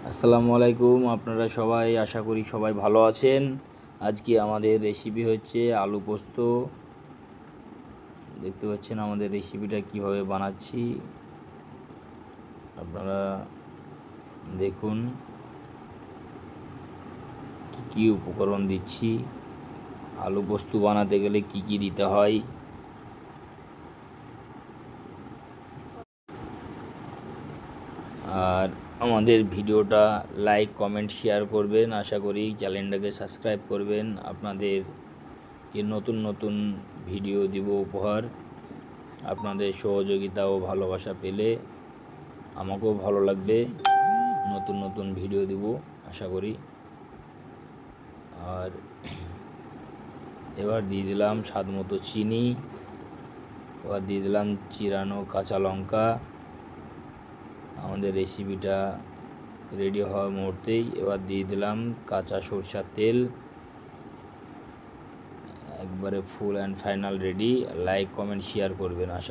আসসালামু আলাইকুম। আপনারা সবাই আশা করি সবাই ভালো আছেন। আজকে আমাদের রেসিপি হচ্ছে আলু পোস্ত। দেখতে পাচ্ছেন আমাদের রেসিপিটা কিভাবে বানাচ্ছি, আপনারা দেখুন কি কি উপকরণ দিচ্ছি। আলু পোস্ত বানাতে গেলে কি কি দিতে হয়। আর আমাদের ভিডিওটা লাইক কমেন্ট শেয়ার করবেন, আশা করি চ্যানেলটাকে সাবস্ক্রাইব করবেন। আপনাদেরকে নতুন নতুন ভিডিও দিব উপহার। আপনাদের সহযোগিতা ও ভালোবাসা পেলে আমাকেও ভালো লাগবে, নতুন নতুন ভিডিও দিব আশা করি। আর এবার দিয়ে দিলাম স্বাদ মতো চিনি, এবার দিয়ে দিলাম চিরানো কাঁচা লঙ্কা। আমাদের রেসিপিটা রেডি হওয়ার মুহূর্তেই এবার দিয়ে দিলাম কাঁচা সরষের তেল। একবারে full and final ready. Like comment share করবেন আশা